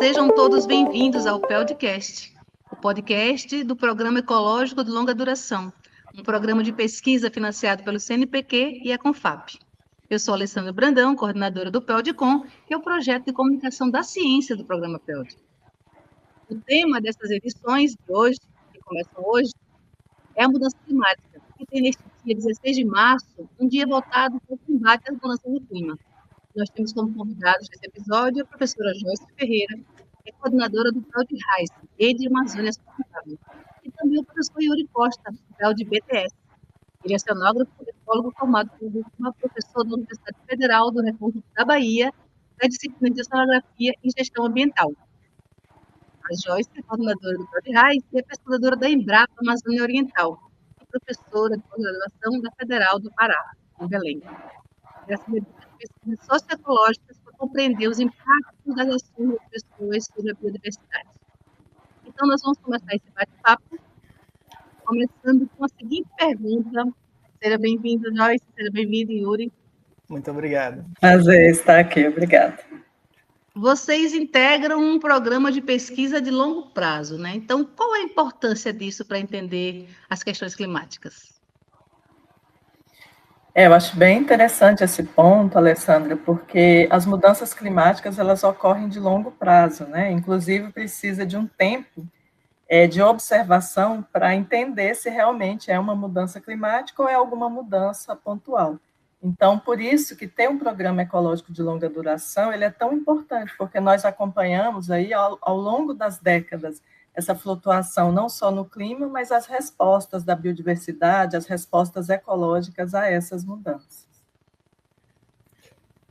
Sejam todos bem-vindos ao PELDcast, o podcast do Programa Ecológico de Longa Duração, um programa de pesquisa financiado pelo CNPq e a Confap. Eu sou Alessandra Brandão, coordenadora do PELDcom, que é o projeto de comunicação da ciência do programa PELD. O tema dessas edições de hoje, que começam hoje, é a mudança climática, que tem neste dia 16 de março, um dia voltado para o combate às mudanças do clima. Nós temos como convidados nesse episódio a professora Joyce Ferreira, que é coordenadora do PELD RAIS, Rede Amazônia Sustentável, e também o professor Yuri Costa, do PELD BTS. Ele é oceanógrafo e ecólogo formado por uma professora da Universidade Federal do Recôncavo da Bahia, da disciplina de Oceanografia e Gestão Ambiental. A Joyce é coordenadora do PELD RAIS e é pesquisadora da Embrapa Amazônia Oriental, e professora de pós-graduação da Federal do Pará, em Belém. Essa pesquisas socioecológicas para compreender os impactos das ações das pessoas sobre a biodiversidade. Então, nós vamos começar esse bate-papo, começando com a seguinte pergunta. Seja bem-vindo, Joyce, seja bem-vindo, Yuri. Muito obrigado. Prazer estar aqui, obrigada. Vocês integram um programa de pesquisa de longo prazo, né? Então, qual a importância disso para entender as questões climáticas? Eu acho bem interessante esse ponto, Alessandra, porque as mudanças climáticas elas ocorrem de longo prazo, né? Inclusive precisa de um tempo de observação para entender se realmente é uma mudança climática ou é alguma mudança pontual. Então, por isso que ter um programa ecológico de longa duração ele é tão importante, porque nós acompanhamos aí ao longo das décadas essa flutuação não só no clima, mas as respostas da biodiversidade, as respostas ecológicas a essas mudanças.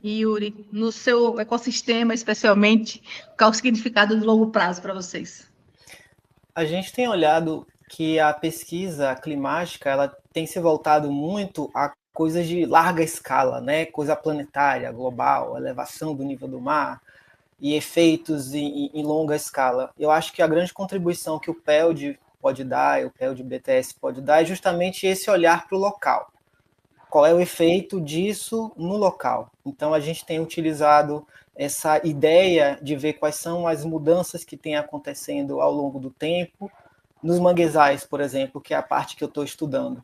E, Yuri, no seu ecossistema, especialmente, qual o significado de longo prazo para vocês? A gente tem olhado que a pesquisa climática ela tem se voltado muito a coisas de larga escala, né? Coisa planetária, global, elevação do nível do mar, e efeitos em longa escala. Eu acho que a grande contribuição que o PELD pode dar, o PELD BTS pode dar, é justamente esse olhar para o local. Qual é o efeito disso no local? Então, a gente tem utilizado essa ideia de ver quais são as mudanças que têm acontecendo ao longo do tempo, nos manguezais, por exemplo, que é a parte que eu estou estudando.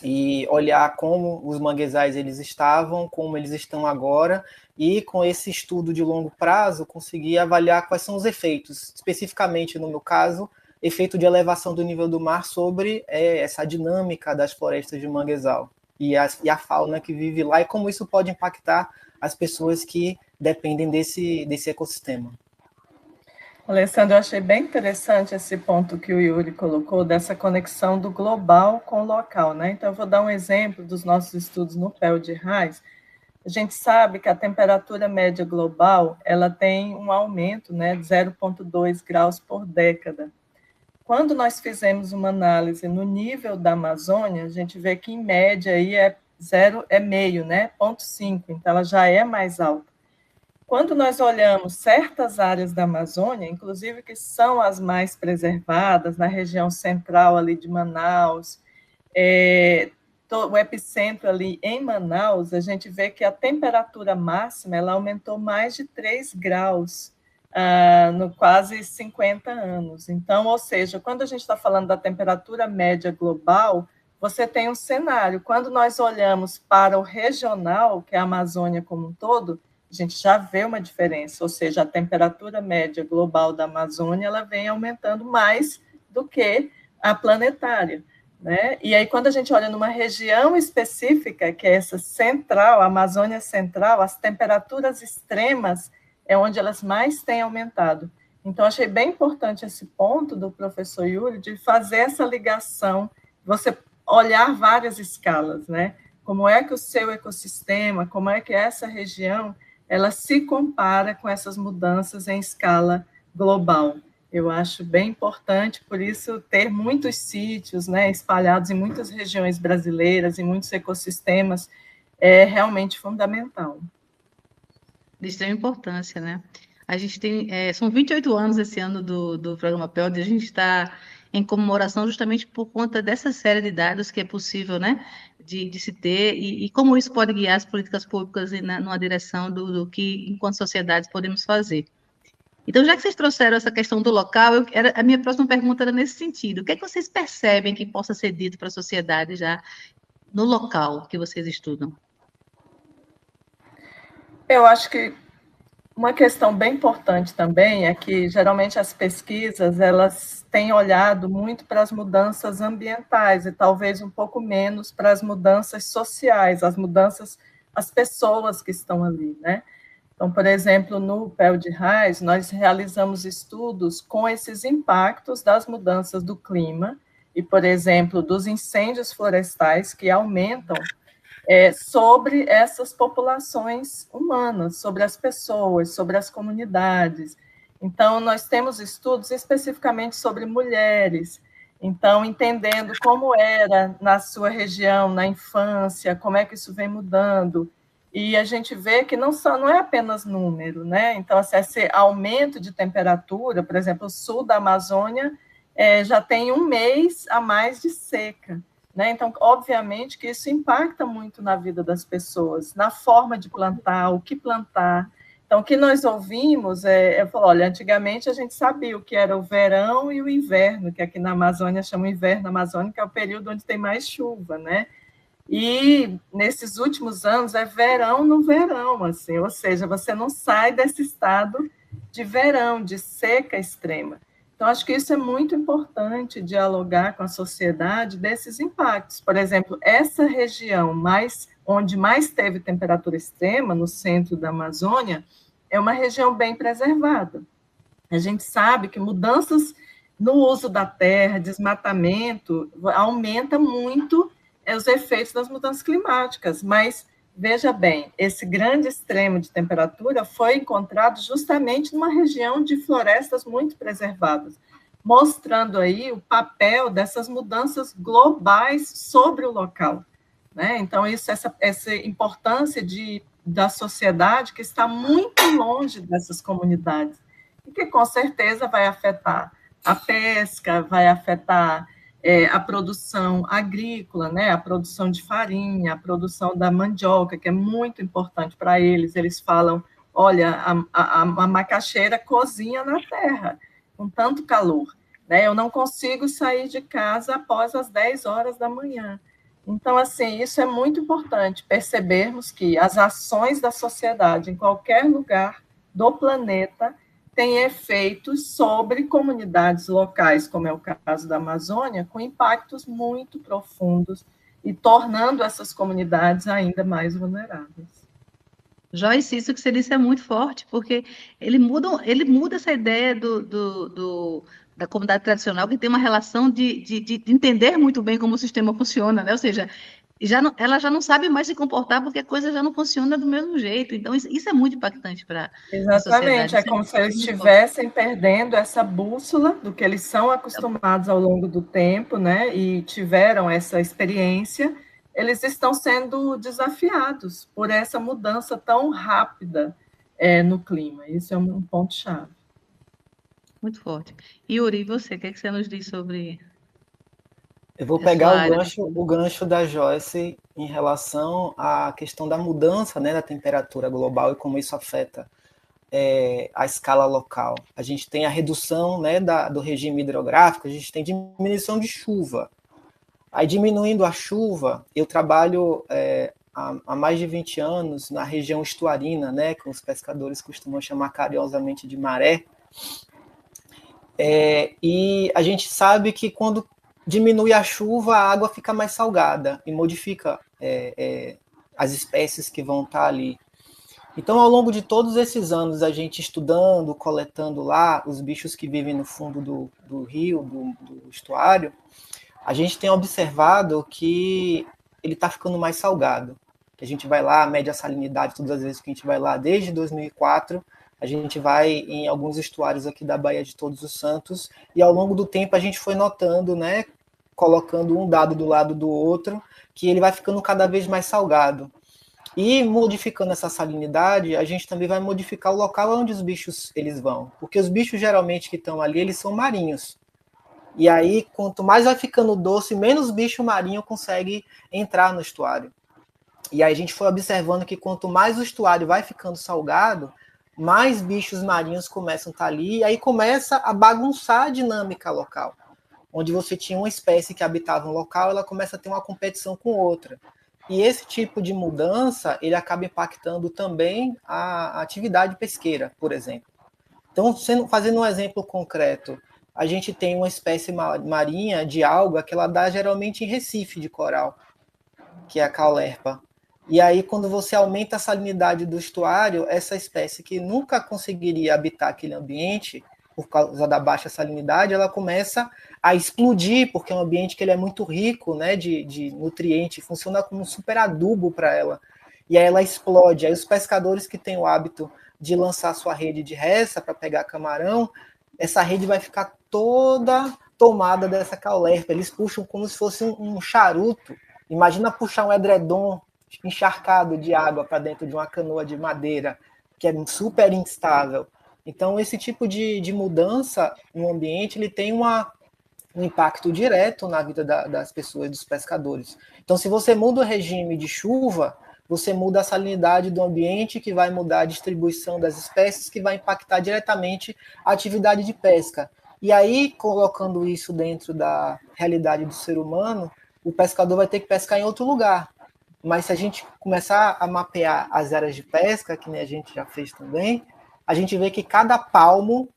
E olhar como os manguezais eles estavam, como eles estão agora, e com esse estudo de longo prazo, conseguir avaliar quais são os efeitos, especificamente no meu caso, efeito de elevação do nível do mar sobre essa dinâmica das florestas de manguezal e a fauna que vive lá, e como isso pode impactar as pessoas que dependem desse ecossistema. Alessandro, eu achei bem interessante esse ponto que o Yuri colocou, dessa conexão do global com o local, né? Então, eu vou dar um exemplo dos nossos estudos no PELD RAIS. A gente sabe que a temperatura média global, ela tem um aumento, né, de 0,2 graus por década. Quando nós fizemos uma análise no nível da Amazônia, a gente vê que, em média, aí é meio, né, 0,5, então ela já é mais alta. Quando nós olhamos certas áreas da Amazônia, inclusive que são as mais preservadas, na região central ali de Manaus, o epicentro ali em Manaus, a gente vê que a temperatura máxima ela aumentou mais de 3 graus no quase 50 anos. Então, ou seja, quando a gente está falando da temperatura média global, você tem um cenário. Quando nós olhamos para o regional, que é a Amazônia como um todo, a gente já vê uma diferença, ou seja, a temperatura média global da Amazônia ela vem aumentando mais do que a planetária, né? E aí, quando a gente olha numa região específica, que é essa central, a Amazônia Central, as temperaturas extremas é onde elas mais têm aumentado. Então, achei bem importante esse ponto do professor Yuri, de fazer essa ligação, você olhar várias escalas, né? Como é que o seu ecossistema, como é que essa região ela se compara com essas mudanças em escala global. Eu acho bem importante, por isso, ter muitos sítios, né, espalhados em muitas regiões brasileiras, em muitos ecossistemas, é realmente fundamental. De extrema importância, né? A gente tem, são 28 anos esse ano do programa PELD, e a gente está em comemoração justamente por conta dessa série de dados que é possível, né, de se ter, e como isso pode guiar as políticas públicas numa direção do que, enquanto sociedade, podemos fazer. Então, já que vocês trouxeram essa questão do local, a minha próxima pergunta era nesse sentido. O que é que vocês percebem que possa ser dito para a sociedade já no local que vocês estudam? Eu acho que uma questão bem importante também é que, geralmente, as pesquisas elas têm olhado muito para as mudanças ambientais e talvez um pouco menos para as mudanças sociais, as pessoas que estão ali, né? Então, por exemplo, no PEL de Reis, nós realizamos estudos com esses impactos das mudanças do clima e, por exemplo, dos incêndios florestais que aumentam sobre essas populações humanas, sobre as pessoas, sobre as comunidades. Então, nós temos estudos especificamente sobre mulheres, então, entendendo como era na sua região, na infância, como é que isso vem mudando. E a gente vê que não é apenas número, né? Então, assim, esse aumento de temperatura, por exemplo, o sul da Amazônia já tem um mês a mais de seca. Né? Então, obviamente que isso impacta muito na vida das pessoas, na forma de plantar, o que plantar. Então, o que nós ouvimos olha, antigamente a gente sabia o que era o verão e o inverno, que aqui na Amazônia chama inverno amazônico, que é o período onde tem mais chuva, né? E nesses últimos anos é verão no verão, assim, ou seja, você não sai desse estado de verão, de seca extrema. Então, acho que isso é muito importante, dialogar com a sociedade desses impactos. Por exemplo, essa região onde mais teve temperatura extrema, no centro da Amazônia, é uma região bem preservada. A gente sabe que mudanças no uso da terra, desmatamento, aumenta muito os efeitos das mudanças climáticas, mas veja bem, esse grande extremo de temperatura foi encontrado justamente numa região de florestas muito preservadas, mostrando aí o papel dessas mudanças globais sobre o local, né? Então, essa importância da sociedade que está muito longe dessas comunidades, e que com certeza vai afetar a pesca, vai afetar a produção agrícola, né, a produção de farinha, a produção da mandioca, que é muito importante para eles. Eles falam, olha, a macaxeira cozinha na terra, com tanto calor. Né? Eu não consigo sair de casa após as 10 horas da manhã. Então, assim, isso é muito importante, percebermos que as ações da sociedade em qualquer lugar do planeta tem efeitos sobre comunidades locais, como é o caso da Amazônia, com impactos muito profundos e tornando essas comunidades ainda mais vulneráveis. Joyce, isso que você disse é muito forte, porque ele muda essa ideia da comunidade tradicional, que tem uma relação de entender muito bem como o sistema funciona, né? Ou seja, ela já não sabe mais se comportar porque a coisa já não funciona do mesmo jeito. Então, isso é muito impactante para a sociedade. Exatamente, é como se eles estivessem perdendo essa bússola do que eles são acostumados ao longo do tempo, né? E tiveram essa experiência. Eles estão sendo desafiados por essa mudança tão rápida no clima. Isso é um ponto-chave. Muito forte. Yuri, e você, o que você nos diz sobre... Eu vou pegar o gancho da Joyce em relação à questão da mudança, né, da temperatura global e como isso afeta a escala local. A gente tem a redução, né, do regime hidrográfico, a gente tem diminuição de chuva. Aí, diminuindo a chuva, eu trabalho há mais de 20 anos na região estuarina, né, que os pescadores costumam chamar carinhosamente de maré. E a gente sabe que quando diminui a chuva, a água fica mais salgada e modifica as espécies que vão estar ali. Então, ao longo de todos esses anos, a gente estudando, coletando lá os bichos que vivem no fundo do rio, do estuário, a gente tem observado que ele está ficando mais salgado. A gente vai lá, mede a salinidade todas as vezes que a gente vai lá, desde 2004, a gente vai em alguns estuários aqui da Baía de Todos os Santos, e ao longo do tempo a gente foi notando, né, colocando um dado do lado do outro, que ele vai ficando cada vez mais salgado. E modificando essa salinidade, a gente também vai modificar o local onde os bichos eles vão. Porque os bichos geralmente que estão ali, eles são marinhos. E aí, quanto mais vai ficando doce, menos bicho marinho consegue entrar no estuário. E aí a gente foi observando que quanto mais o estuário vai ficando salgado, mais bichos marinhos começam a estar ali, e aí começa a bagunçar a dinâmica local. Onde você tinha uma espécie que habitava um local, ela começa a ter uma competição com outra. E esse tipo de mudança, ele acaba impactando também a atividade pesqueira, por exemplo. Então, fazendo um exemplo concreto, a gente tem uma espécie marinha de alga que ela dá geralmente em Recife de coral, que é a caulerpa. E aí, quando você aumenta a salinidade do estuário, essa espécie que nunca conseguiria habitar aquele ambiente, por causa da baixa salinidade, ela começa a explodir, porque é um ambiente que ele é muito rico, né, de nutrientes, funciona como um super adubo para ela. E aí ela explode. Aí os pescadores que têm o hábito de lançar sua rede de ressa para pegar camarão, essa rede vai ficar toda tomada dessa caulerpa. Eles puxam como se fosse um charuto. Imagina puxar um edredom encharcado de água para dentro de uma canoa de madeira, que é super instável. Então, esse tipo de mudança no ambiente, ele tem um impacto direto na vida das pessoas, dos pescadores. Então, se você muda o regime de chuva, você muda a salinidade do ambiente, que vai mudar a distribuição das espécies, que vai impactar diretamente a atividade de pesca. E aí, colocando isso dentro da realidade do ser humano, o pescador vai ter que pescar em outro lugar. Mas se a gente começar a mapear as áreas de pesca, que nem a gente já fez também, a gente vê que cada palmo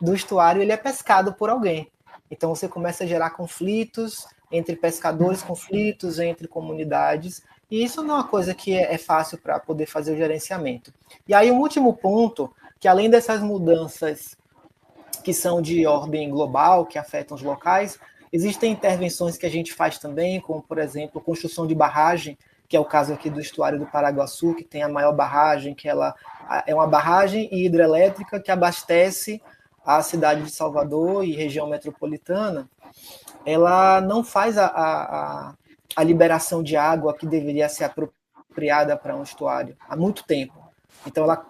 do estuário ele é pescado por alguém. Então você começa a gerar conflitos entre pescadores, conflitos entre comunidades, e isso não é uma coisa que é fácil para poder fazer o gerenciamento. E aí um último ponto, que além dessas mudanças que são de ordem global, que afetam os locais, existem intervenções que a gente faz também, como, por exemplo, construção de barragem, que é o caso aqui do estuário do Paraguaçu, que tem a maior barragem, que ela é uma barragem hidrelétrica que abastece a cidade de Salvador e região metropolitana. Ela não faz a liberação de água que deveria ser apropriada para um estuário há muito tempo. Então, ela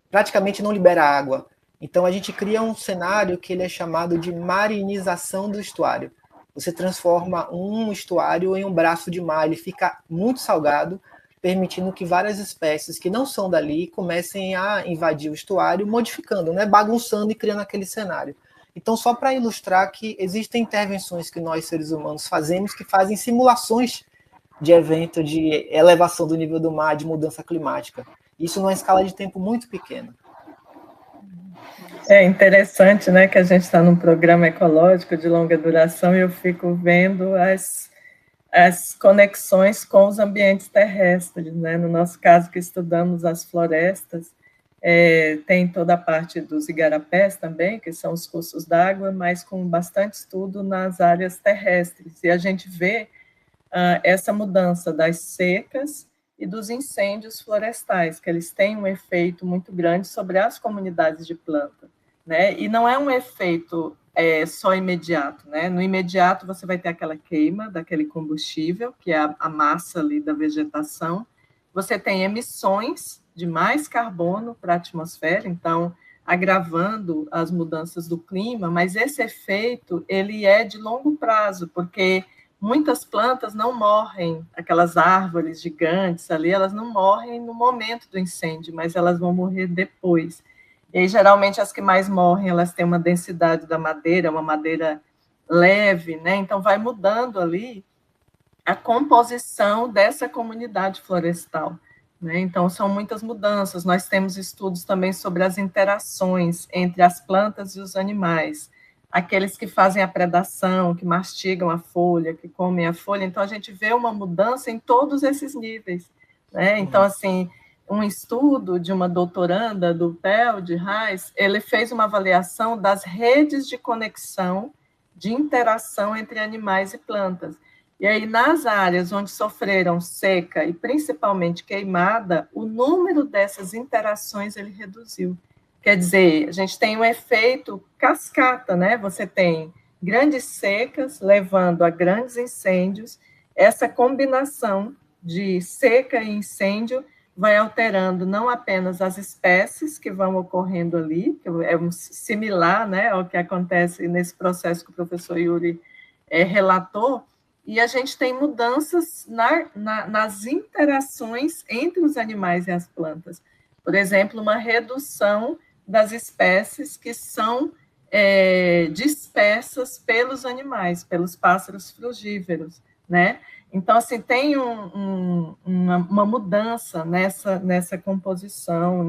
praticamente não libera água. Então, a gente cria um cenário que ele é chamado de marinização do estuário. Você transforma um estuário em um braço de mar, ele fica muito salgado, permitindo que várias espécies que não são dali comecem a invadir o estuário, modificando, né, bagunçando e criando aquele cenário. Então, só para ilustrar que existem intervenções que nós, seres humanos, fazemos que fazem simulações de evento de elevação do nível do mar, de mudança climática. Isso numa escala de tempo muito pequena. É interessante, né, que a gente está num programa ecológico de longa duração e eu fico vendo as conexões com os ambientes terrestres, né? No nosso caso, que estudamos as florestas, tem toda a parte dos igarapés também, que são os cursos d'água, mas com bastante estudo nas áreas terrestres. E a gente vê essa mudança das secas e dos incêndios florestais, que eles têm um efeito muito grande sobre as comunidades de planta, né? E não é um efeito só imediato, né? No imediato você vai ter aquela queima daquele combustível, que é a massa ali da vegetação. Você tem emissões de mais carbono para a atmosfera, então agravando as mudanças do clima, mas esse efeito ele é de longo prazo, porque muitas plantas não morrem, aquelas árvores gigantes ali, elas não morrem no momento do incêndio, mas elas vão morrer depois. E aí, geralmente, as que mais morrem, elas têm uma densidade da madeira, uma madeira leve, né? Então, vai mudando ali a composição dessa comunidade florestal, né? Então, são muitas mudanças. Nós temos estudos também sobre as interações entre as plantas e os animais, aqueles que fazem a predação, que mastigam a folha, que comem a folha. Então, a gente vê uma mudança em todos esses níveis, né? Então, assim, um estudo de uma doutoranda do PEL, de Reis, ele fez uma avaliação das redes de conexão, de interação entre animais e plantas. E aí, nas áreas onde sofreram seca e principalmente queimada, o número dessas interações ele reduziu. Quer dizer, a gente tem um efeito cascata, né? Você tem grandes secas levando a grandes incêndios. Essa combinação de seca e incêndio vai alterando não apenas as espécies que vão ocorrendo ali, que é similar, né, ao que acontece nesse processo que o professor Yuri relatou, e a gente tem mudanças nas interações entre os animais e as plantas. Por exemplo, uma redução das espécies que são dispersas pelos animais, pelos pássaros frugívoros, né? Então, assim, tem uma mudança nessa composição,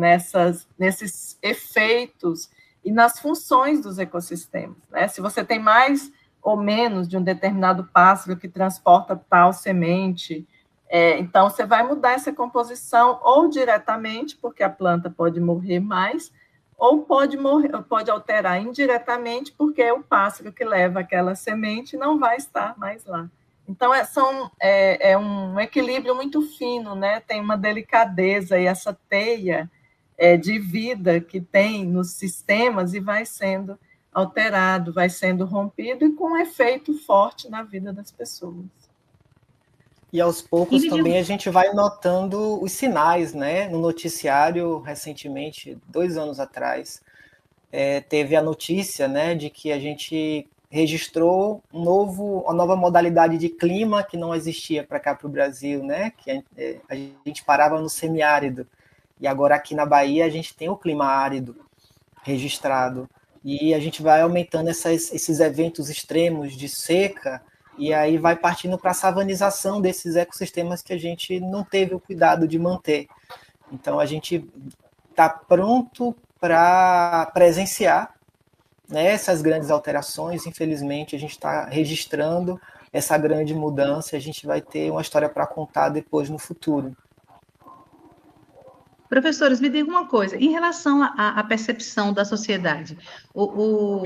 nesses efeitos e nas funções dos ecossistemas, né? Se você tem mais ou menos de um determinado pássaro que transporta tal semente, então você vai mudar essa composição ou diretamente, porque a planta pode morrer mais, ou pode alterar indiretamente, porque o pássaro que leva aquela semente não vai estar mais lá. Então, é um equilíbrio muito fino, né? Tem uma delicadeza e essa teia de vida que tem nos sistemas e vai sendo alterado, vai sendo rompido e com um efeito forte na vida das pessoas. E aos poucos também a gente vai notando os sinais, né? No noticiário, recentemente, 2 anos atrás, teve a notícia, né, de que a gente registrou uma nova modalidade de clima que não existia para cá, para o Brasil, né? Que a gente parava no semiárido. E agora aqui na Bahia a gente tem o clima árido registrado. E a gente vai aumentando esses eventos extremos de seca, e aí vai partindo para a savanização desses ecossistemas que a gente não teve o cuidado de manter. Então, a gente está pronto para presenciar, né, essas grandes alterações. Infelizmente, a gente está registrando essa grande mudança, a gente vai ter uma história para contar depois no futuro. Professores, me digam uma coisa, em relação à percepção da sociedade, o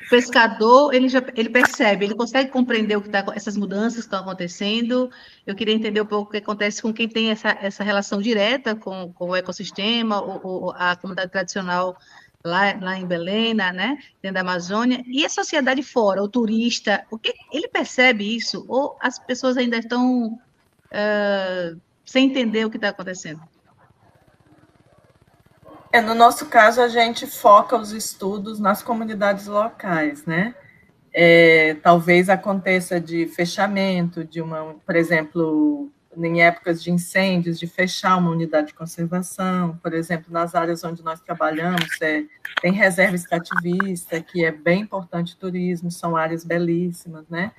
pescador, ele percebe, ele consegue compreender essas mudanças que estão acontecendo. Eu queria entender um pouco o que acontece com quem tem essa relação direta com o ecossistema, a comunidade tradicional lá em Belém, né, dentro da Amazônia, e a sociedade fora, o turista, ele percebe isso, ou as pessoas ainda estão sem entender o que está acontecendo? No nosso caso, a gente foca os estudos nas comunidades locais, né? Talvez aconteça de fechamento por exemplo, em épocas de incêndios, de fechar uma unidade de conservação, por exemplo, nas áreas onde nós trabalhamos, tem reserva extrativista, que é bem importante turismo, são áreas belíssimas, né?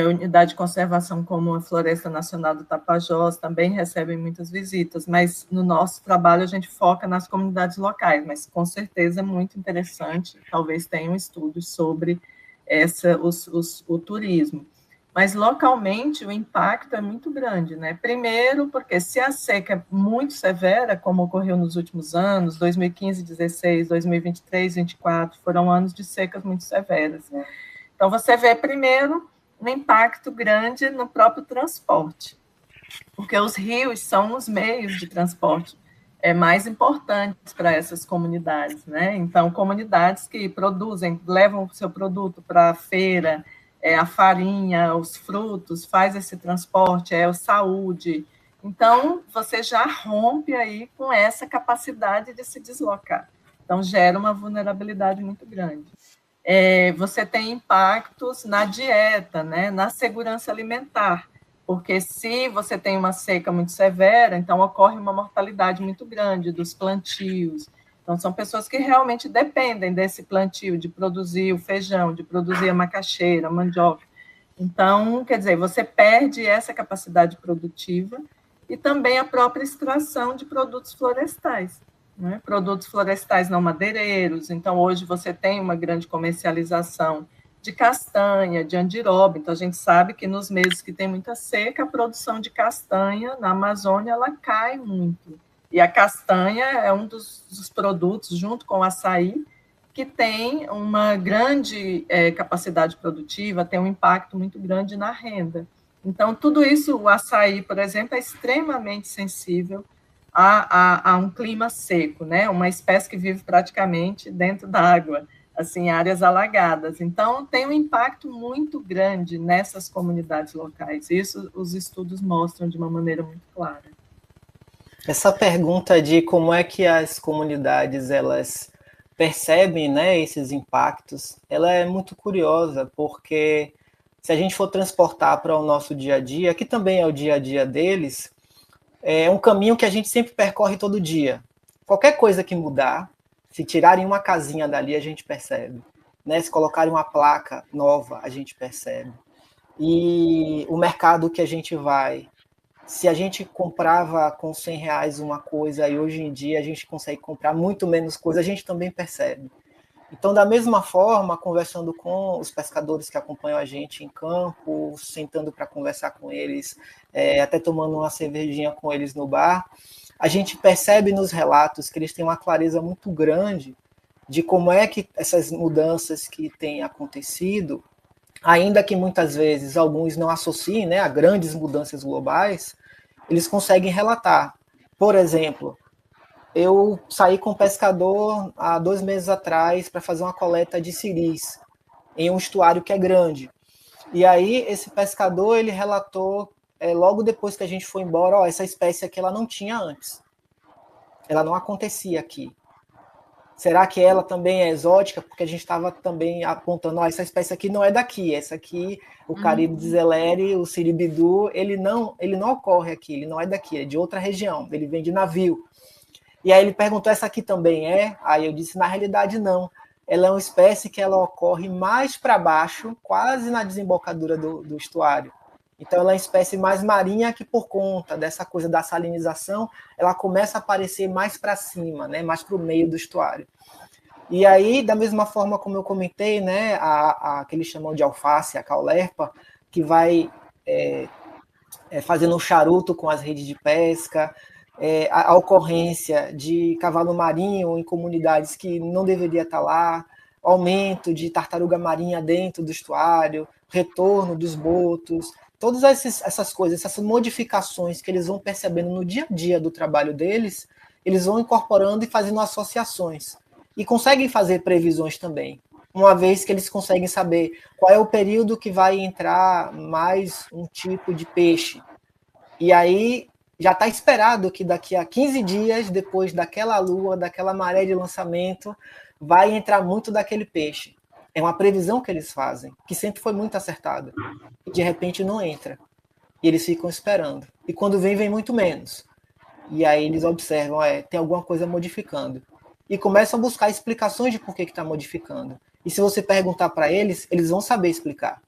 Unidade de conservação como a Floresta Nacional do Tapajós também recebem muitas visitas, mas no nosso trabalho a gente foca nas comunidades locais, mas com certeza é muito interessante, talvez tenham estudos sobre o turismo. Mas localmente o impacto é muito grande, né? Primeiro, porque se a seca é muito severa, como ocorreu nos últimos anos, 2015, 16, 2023, 2024, foram anos de secas muito severas. Então, você vê primeiro um impacto grande no próprio transporte, porque os rios são os meios de transporte mais importantes para essas comunidades, né? Então, comunidades que levam o seu produto para a feira, a farinha, os frutos, faz esse transporte, a saúde. Então, você já rompe aí com essa capacidade de se deslocar. Então, gera uma vulnerabilidade muito grande. Você tem impactos na dieta, né, na segurança alimentar, porque se você tem uma seca muito severa, então ocorre uma mortalidade muito grande dos plantios. Então, são pessoas que realmente dependem desse plantio, de produzir o feijão, de produzir a macaxeira, a mandioca. Então, quer dizer, você perde essa capacidade produtiva e também a própria extração de produtos florestais. Né? Produtos florestais não madeireiros, então hoje você tem uma grande comercialização de castanha, de andiroba, então a gente sabe que nos meses que tem muita seca, a produção de castanha na Amazônia, ela cai muito, e a castanha é um dos produtos, junto com o açaí, que tem uma grande capacidade produtiva, tem um impacto muito grande na renda. Então, tudo isso, o açaí, por exemplo, é extremamente sensível a um clima seco, né? Uma espécie que vive praticamente dentro da água, assim, áreas alagadas. Então, tem um impacto muito grande nessas comunidades locais. Isso os estudos mostram de uma maneira muito clara. Essa pergunta de como é que as comunidades elas percebem, né, esses impactos, ela é muito curiosa, porque se a gente for transportar para o nosso dia a dia, que também é o dia a dia deles, é um caminho que a gente sempre percorre todo dia, Qualquer coisa que mudar, se tirarem uma casinha dali, a gente percebe. Né? Se colocarem uma placa nova, a gente percebe. E o mercado que a gente vai, se a gente comprava com R$100 uma coisa e hoje em dia a gente consegue comprar muito menos coisa, a gente também percebe. Então, da mesma forma, conversando com os pescadores que acompanham a gente em campo, sentando para conversar com eles, até tomando uma cervejinha com eles no bar, a gente percebe nos relatos que eles têm uma clareza muito grande de como é que essas mudanças que têm acontecido, ainda que muitas vezes alguns não associem, né, a grandes mudanças globais, eles conseguem relatar. Por exemplo, eu saí com um pescador há 2 meses atrás para fazer uma coleta de siris em um estuário que é grande. E aí esse pescador ele relatou, logo depois que a gente foi embora, essa espécie aqui ela não tinha antes. Ela não acontecia aqui. Será que ela também é exótica? Porque a gente estava também apontando, essa espécie aqui não é daqui, essa aqui, o Caribdis zeleri, o siribidu, ele não ocorre aqui, ele não é daqui, é de outra região, ele vem de navio. E aí ele perguntou, essa aqui também é? Aí eu disse, na realidade não, ela é uma espécie que ela ocorre mais para baixo, quase na desembocadura do estuário. Então ela é uma espécie mais marinha que por conta dessa coisa da salinização, ela começa a aparecer mais para cima, né, mais para o meio do estuário. E aí, da mesma forma como eu comentei, né, a que eles chamam de alface, a caulerpa, que vai fazendo um charuto com as redes de pesca, a ocorrência de cavalo marinho em comunidades que não deveria estar lá, aumento de tartaruga marinha dentro do estuário, retorno dos botos, todas essas coisas, essas modificações que eles vão percebendo no dia a dia do trabalho deles, eles vão incorporando e fazendo associações. E conseguem fazer previsões também, uma vez que eles conseguem saber qual é o período que vai entrar mais um tipo de peixe. E aí já está esperado que daqui a 15 dias, depois daquela lua, daquela maré de lançamento, vai entrar muito daquele peixe. É uma previsão que eles fazem, que sempre foi muito acertada. E de repente não entra. E eles ficam esperando. E quando vem muito menos. E aí eles observam, tem alguma coisa modificando. E começam a buscar explicações de por que está modificando. E se você perguntar para eles, eles vão saber explicar.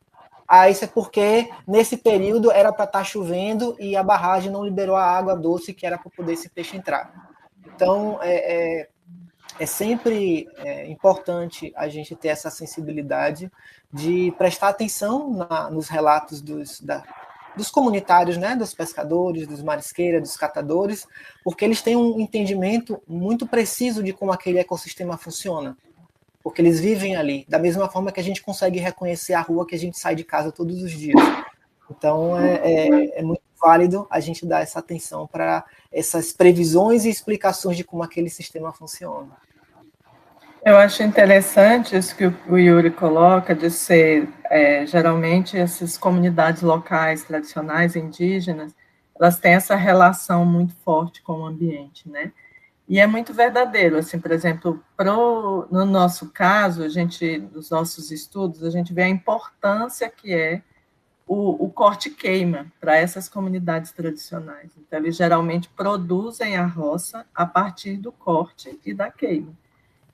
Isso é porque nesse período era para estar chovendo e a barragem não liberou a água doce que era para poder esse peixe entrar. Então, é sempre importante a gente ter essa sensibilidade de prestar atenção nos relatos dos comunitários, né, dos pescadores, dos marisqueiros, dos catadores, porque eles têm um entendimento muito preciso de como aquele ecossistema funciona, porque eles vivem ali, da mesma forma que a gente consegue reconhecer a rua que a gente sai de casa todos os dias. Então, é muito válido a gente dar essa atenção para essas previsões e explicações de como aquele sistema funciona. Eu acho interessante isso que o Yuri coloca, de ser, geralmente, essas comunidades locais, tradicionais, indígenas, elas têm essa relação muito forte com o ambiente, né? E é muito verdadeiro, assim, por exemplo, no nosso caso, nos nossos estudos, a gente vê a importância que é o corte-queima para essas comunidades tradicionais. Então, eles geralmente produzem a roça a partir do corte e da queima.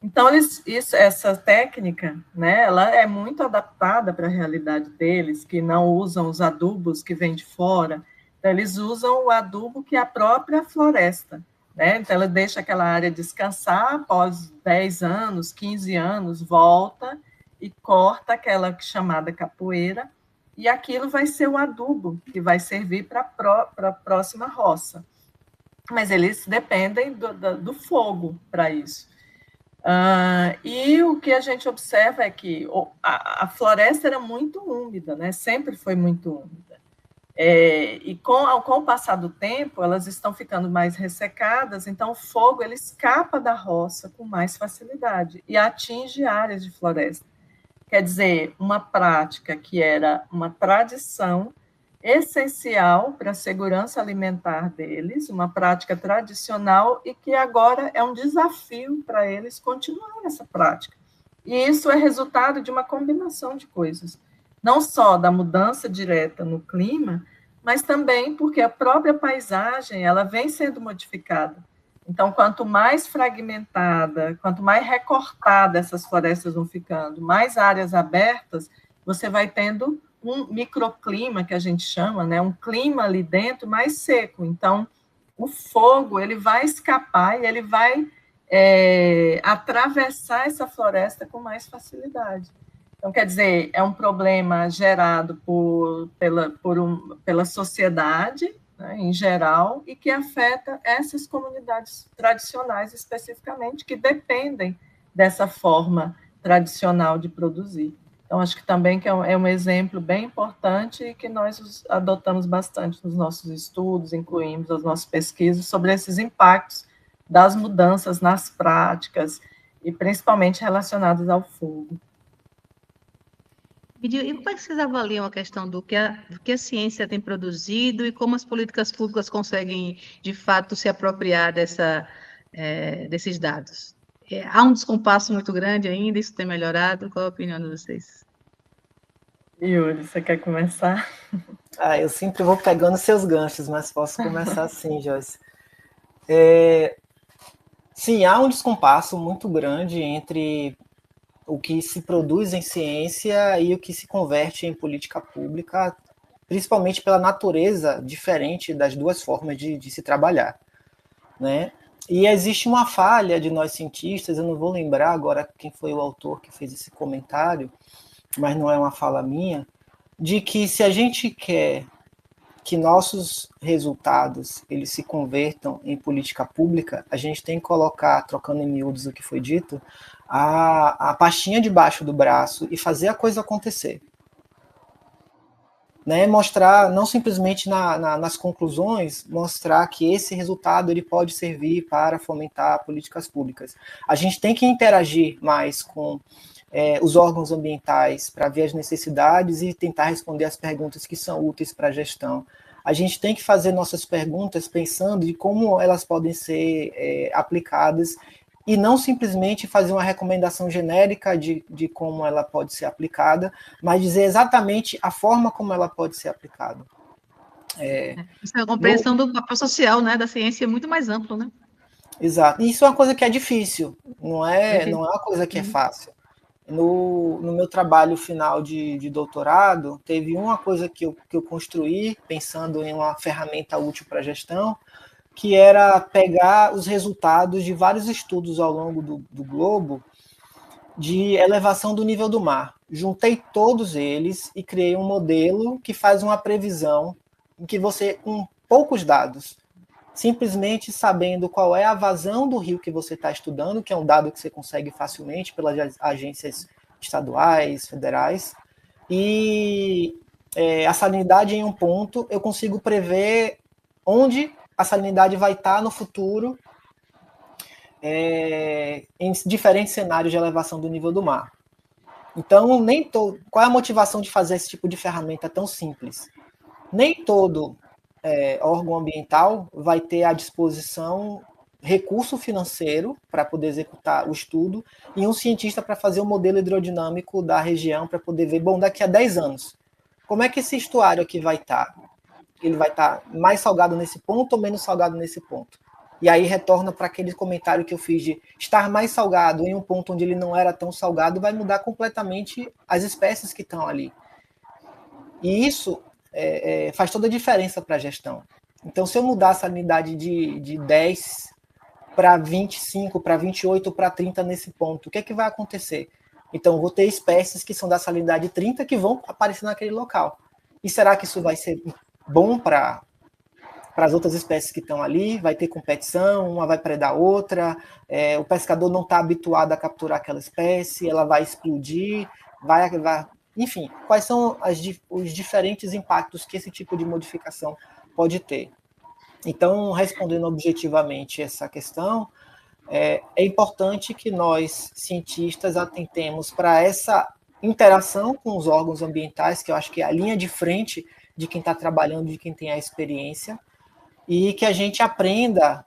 Então, essa técnica, né, ela é muito adaptada para a realidade deles, que não usam os adubos que vêm de fora, então, eles usam o adubo que é a própria floresta, né? Então, ela deixa aquela área descansar, após 10 anos, 15 anos, volta e corta aquela chamada capoeira, e aquilo vai ser o adubo que vai servir para a próxima roça. Mas eles dependem do fogo para isso. E o que a gente observa é que a floresta era muito úmida, né? Sempre foi muito úmida. E com o passar do tempo, elas estão ficando mais ressecadas, então o fogo ele escapa da roça com mais facilidade e atinge áreas de floresta. Quer dizer, uma prática que era uma tradição essencial para a segurança alimentar deles, uma prática tradicional e que agora é um desafio para eles continuar essa prática. E isso é resultado de uma combinação de coisas, não só da mudança direta no clima, mas também porque a própria paisagem ela vem sendo modificada. Então, quanto mais fragmentada, quanto mais recortada essas florestas vão ficando, mais áreas abertas, você vai tendo um microclima, que a gente chama, né? Um clima ali dentro mais seco. Então, o fogo ele vai escapar e ele vai atravessar essa floresta com mais facilidade. Então, quer dizer, é um problema gerado pela sociedade, né, em geral, e que afeta essas comunidades tradicionais especificamente, que dependem dessa forma tradicional de produzir. Então, acho que também que é um exemplo bem importante e que nós adotamos bastante nos nossos estudos, incluímos as nossas pesquisas sobre esses impactos das mudanças nas práticas, e principalmente relacionadas ao fogo. E como é que vocês avaliam a questão do que a ciência tem produzido e como as políticas públicas conseguem, de fato, se apropriar desses dados? Há um descompasso muito grande ainda, isso tem melhorado? Qual a opinião de vocês? Yuri, você quer começar? Eu sempre vou pegando seus ganchos, mas posso começar assim, Joyce. Sim, há um descompasso muito grande entre o que se produz em ciência e o que se converte em política pública, principalmente pela natureza diferente das duas formas de se trabalhar, né? E existe uma falha de nós cientistas, eu não vou lembrar agora quem foi o autor que fez esse comentário, mas não é uma fala minha, de que se a gente quer que nossos resultados eles se convertam em política pública, a gente tem que colocar, trocando em miúdos o que foi dito, a pastinha debaixo do braço e fazer a coisa acontecer. Né? Mostrar, não simplesmente nas conclusões, mostrar que esse resultado ele pode servir para fomentar políticas públicas. A gente tem que interagir mais com os órgãos ambientais para ver as necessidades e tentar responder as perguntas que são úteis para a gestão. A gente tem que fazer nossas perguntas pensando em como elas podem ser aplicadas e não simplesmente fazer uma recomendação genérica de como ela pode ser aplicada, mas dizer exatamente a forma como ela pode ser aplicada. Isso é a compreensão do papel social, né, da ciência é muito mais amplo, né? Exato. E isso é uma coisa que é difícil, não é uma coisa que é fácil. No meu trabalho final de doutorado, teve uma coisa que eu construí, pensando em uma ferramenta útil para a gestão, que era pegar os resultados de vários estudos ao longo do globo de elevação do nível do mar. Juntei todos eles e criei um modelo que faz uma previsão em que você, com poucos dados, simplesmente sabendo qual é a vazão do rio que você está estudando, que é um dado que você consegue facilmente pelas agências estaduais, federais, e a salinidade em um ponto, eu consigo prever onde a salinidade vai estar no futuro em diferentes cenários de elevação do nível do mar. Então, qual é a motivação de fazer esse tipo de ferramenta tão simples? Nem todo órgão ambiental vai ter à disposição recurso financeiro para poder executar o estudo e um cientista para fazer o modelo hidrodinâmico da região para poder ver, bom, daqui a 10 anos, como é que esse estuário aqui vai estar? Ele vai estar mais salgado nesse ponto ou menos salgado nesse ponto? E aí retorna para aquele comentário que eu fiz de estar mais salgado em um ponto onde ele não era tão salgado, vai mudar completamente as espécies que estão ali. E isso faz toda a diferença para a gestão. Então, se eu mudar a salinidade de 10 para 25, para 28, para 30 nesse ponto, o que é que vai acontecer? Então, vou ter espécies que são da salinidade 30 que vão aparecer naquele local. E será que isso vai ser bom para as outras espécies que estão ali? Vai ter competição, uma vai predar outra, o pescador não está habituado a capturar aquela espécie, ela vai explodir, enfim, quais são os diferentes impactos que esse tipo de modificação pode ter? Então, respondendo objetivamente essa questão, é importante que nós, cientistas, atentemos para essa interação com os órgãos ambientais, que eu acho que é a linha de frente de quem está trabalhando, de quem tem a experiência, e que a gente aprenda,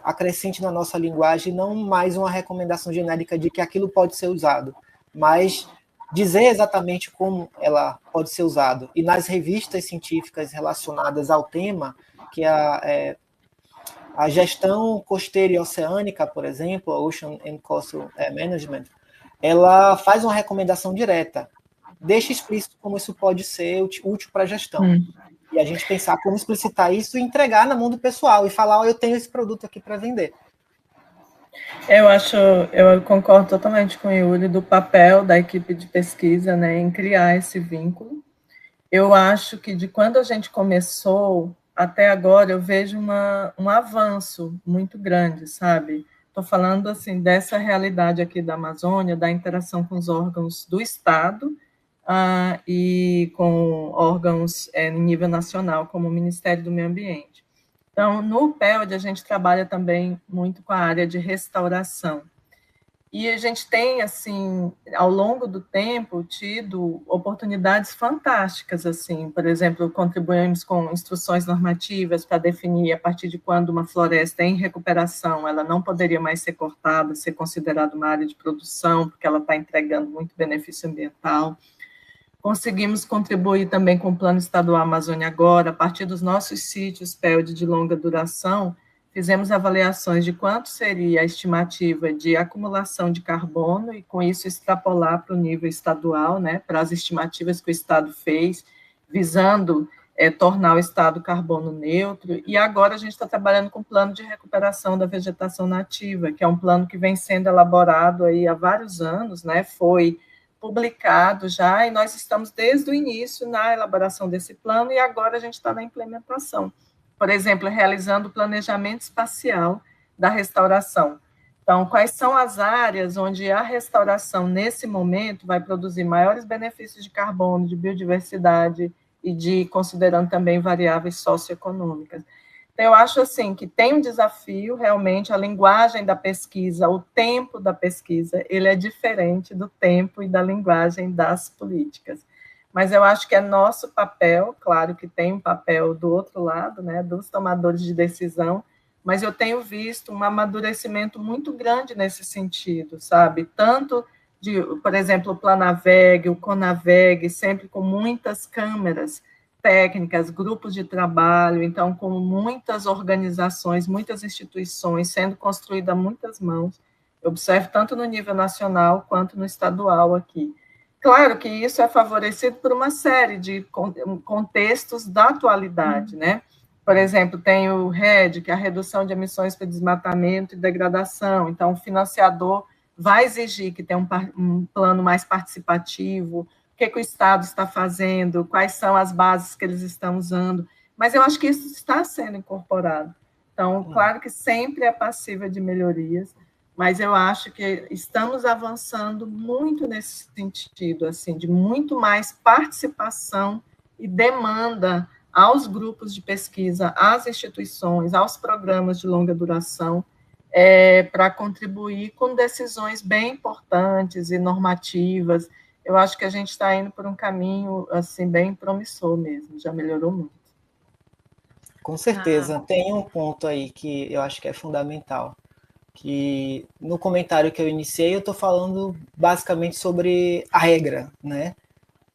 acrescente na nossa linguagem, não mais uma recomendação genérica de que aquilo pode ser usado, mas dizer exatamente como ela pode ser usada. E nas revistas científicas relacionadas ao tema, que A gestão costeira e oceânica, por exemplo, a Ocean and Coastal Management, ela faz uma recomendação direta. Deixa explícito como isso pode ser útil para a gestão. E a gente pensar como explicitar isso e entregar na mão do pessoal e falar, eu tenho esse produto aqui para vender. Eu concordo totalmente com o Yuri do papel da equipe de pesquisa, né, em criar esse vínculo. Eu acho que de quando a gente começou até agora, eu vejo um avanço muito grande, sabe? Estou falando, assim, dessa realidade aqui da Amazônia, da interação com os órgãos do Estado e com órgãos em nível nacional, como o Ministério do Meio Ambiente. Então, no PELD, a gente trabalha também muito com a área de restauração. E a gente tem, assim, ao longo do tempo, tido oportunidades fantásticas, assim, por exemplo, contribuímos com instruções normativas para definir a partir de quando uma floresta em recuperação, ela não poderia mais ser cortada, ser considerada uma área de produção, porque ela está entregando muito benefício ambiental. Conseguimos contribuir também com o Plano Estadual Amazônia Agora, a partir dos nossos sítios PELD de longa duração, fizemos avaliações de quanto seria a estimativa de acumulação de carbono e, com isso, extrapolar para o nível estadual, né, para as estimativas que o Estado fez, visando tornar o Estado carbono neutro. E agora a gente está trabalhando com o plano de recuperação da vegetação nativa, que é um plano que vem sendo elaborado aí há vários anos, né, foi publicado já, e nós estamos desde o início na elaboração desse plano, e agora a gente está na implementação. Por exemplo, realizando o planejamento espacial da restauração. Então, quais são as áreas onde a restauração, nesse momento, vai produzir maiores benefícios de carbono, de biodiversidade e considerando também variáveis socioeconômicas. Então, eu acho assim que tem um desafio, realmente, a linguagem da pesquisa, o tempo da pesquisa, ele é diferente do tempo e da linguagem das políticas. Mas eu acho que é nosso papel, claro que tem um papel do outro lado, né, dos tomadores de decisão, mas eu tenho visto um amadurecimento muito grande nesse sentido, sabe? Tanto de, por exemplo, o Planaveg, o Conaveg, sempre com muitas câmeras técnicas, grupos de trabalho, então, com muitas organizações, muitas instituições sendo construídas a muitas mãos. Eu observo tanto no nível nacional quanto no estadual aqui. Claro que isso é favorecido por uma série de contextos da atualidade, né? Por exemplo, tem o RED, que é a redução de emissões por desmatamento e degradação. Então, o financiador vai exigir que tenha um plano mais participativo, o que o Estado está fazendo, quais são as bases que eles estão usando. Mas eu acho que isso está sendo incorporado. Então, claro que sempre é passível de melhorias, mas eu acho que estamos avançando muito nesse sentido, assim, de muito mais participação e demanda aos grupos de pesquisa, às instituições, aos programas de longa duração, para contribuir com decisões bem importantes e normativas. Eu acho que a gente está indo por um caminho assim bem promissor mesmo, já melhorou muito. Com certeza, tem um ponto aí que eu acho que é fundamental, que no comentário que eu iniciei eu estou falando basicamente sobre a regra, né?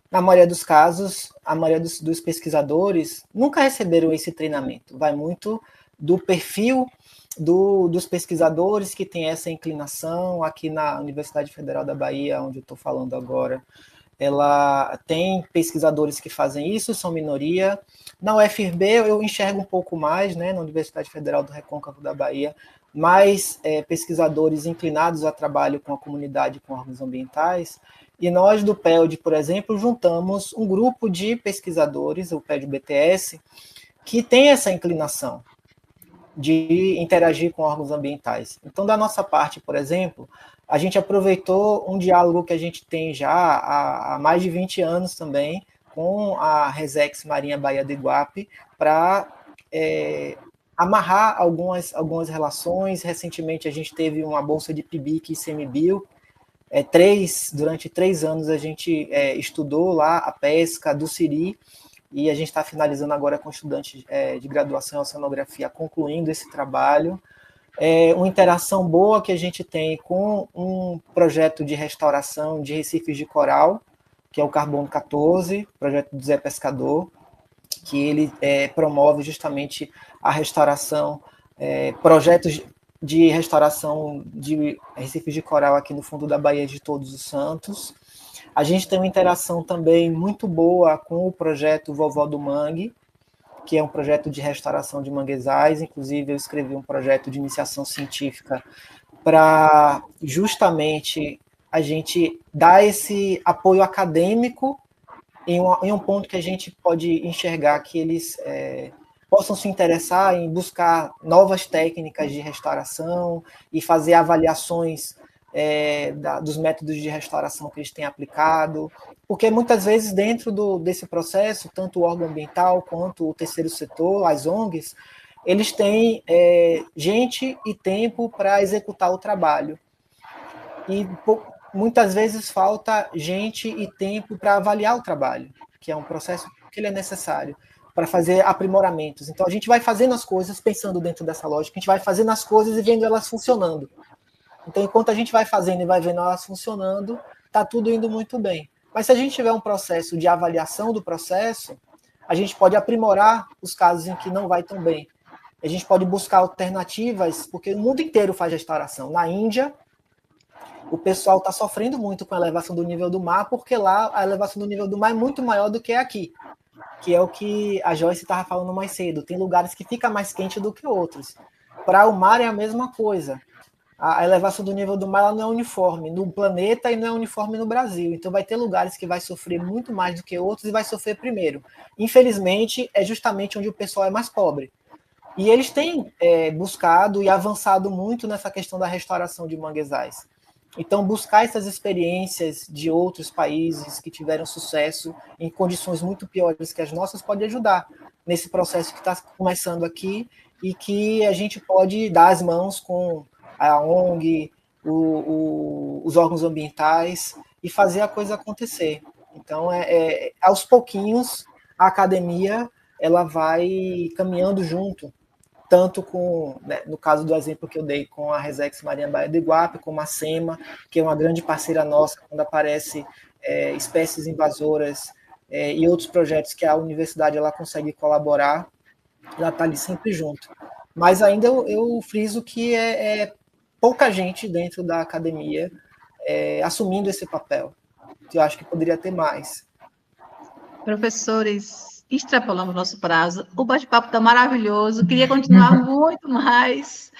Na maioria dos casos, a maioria dos pesquisadores nunca receberam esse treinamento, vai muito do perfil dos pesquisadores que tem essa inclinação. Aqui na Universidade Federal da Bahia, onde eu estou falando agora, ela tem pesquisadores que fazem isso, são minoria. Na UFRB eu enxergo um pouco mais, né, na Universidade Federal do Recôncavo da Bahia, mais pesquisadores inclinados a trabalho com a comunidade, com órgãos ambientais. E nós do PELD, por exemplo, juntamos um grupo de pesquisadores, o PELD-BTS, que tem essa inclinação de interagir com órgãos ambientais. Então, da nossa parte, por exemplo, a gente aproveitou um diálogo que a gente tem já há mais de 20 anos também com a Resex Marinha Baía do Iguape para amarrar algumas relações. Recentemente, a gente teve uma bolsa de PIBIC e ICMBio. Durante 3 anos, a gente estudou lá a pesca do siri, e a gente está finalizando agora com estudantes de graduação em oceanografia, concluindo esse trabalho. Uma interação boa que a gente tem com um projeto de restauração de recifes de coral, que é o Carbono 14, projeto do Zé Pescador, que ele promove justamente a restauração projetos de restauração de recifes de coral aqui no fundo da Baía de Todos os Santos. A gente tem uma interação também muito boa com o projeto Vovó do Mangue, que é um projeto de restauração de manguezais. Inclusive, eu escrevi um projeto de iniciação científica para justamente a gente dar esse apoio acadêmico em um ponto que a gente pode enxergar que eles possam se interessar em buscar novas técnicas de restauração e fazer avaliações dos métodos de restauração que eles têm aplicado, porque muitas vezes dentro desse processo, tanto o órgão ambiental quanto o terceiro setor, as ONGs, eles têm gente e tempo para executar o trabalho. E muitas vezes falta gente e tempo para avaliar o trabalho, que é um processo que ele é necessário para fazer aprimoramentos. Então, a gente vai fazendo as coisas pensando dentro dessa lógica, a gente vai fazendo as coisas e vendo elas funcionando. Então, enquanto a gente vai fazendo e vai vendo elas funcionando, está tudo indo muito bem. Mas se a gente tiver um processo de avaliação do processo, a gente pode aprimorar os casos em que não vai tão bem. A gente pode buscar alternativas, porque o mundo inteiro faz restauração. Na Índia, o pessoal está sofrendo muito com a elevação do nível do mar, porque lá a elevação do nível do mar é muito maior do que aqui, que é o que a Joyce estava falando mais cedo. Tem lugares que fica mais quente do que outros. Para o mar é a mesma coisa. A elevação do nível do mar ela não é uniforme no planeta e não é uniforme no Brasil. Então vai ter lugares que vai sofrer muito mais do que outros e vai sofrer primeiro. Infelizmente, é justamente onde o pessoal é mais pobre. E eles têm buscado e avançado muito nessa questão da restauração de manguezais. Então, buscar essas experiências de outros países que tiveram sucesso em condições muito piores que as nossas pode ajudar nesse processo que está começando aqui e que a gente pode dar as mãos com a ONG, os órgãos ambientais e fazer a coisa acontecer. Então, aos pouquinhos, a academia ela vai caminhando junto, tanto com, no caso do exemplo que eu dei, com a Resex Marinha Baía do Iguape, com a SEMA, que é uma grande parceira nossa, quando aparece espécies invasoras e outros projetos que a universidade ela consegue colaborar, ela está ali sempre junto. Mas ainda eu friso que pouca gente dentro da academia assumindo esse papel. Eu acho que poderia ter mais. Professores, extrapolamos nosso prazo. O bate-papo está maravilhoso. Queria continuar muito mais.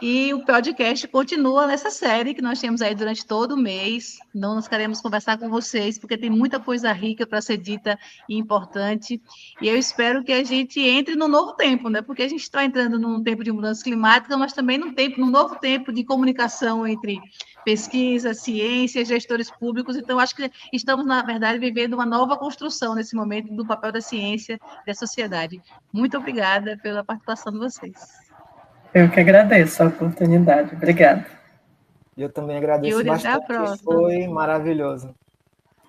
E o podcast continua nessa série que nós temos aí durante todo o mês. Não nós queremos conversar com vocês, porque tem muita coisa rica para ser dita e importante. E eu espero que a gente entre no novo tempo, né? Porque a gente está entrando num tempo de mudança climática, mas também num novo tempo de comunicação entre pesquisa, ciência, gestores públicos. Então, acho que estamos, na verdade, vivendo uma nova construção nesse momento do papel da ciência e da sociedade. Muito obrigada pela participação de vocês. Eu que agradeço a oportunidade. Obrigada. Eu também agradeço Yuri, bastante. até a próxima. Foi maravilhoso.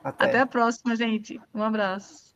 Até a próxima, gente. Um abraço.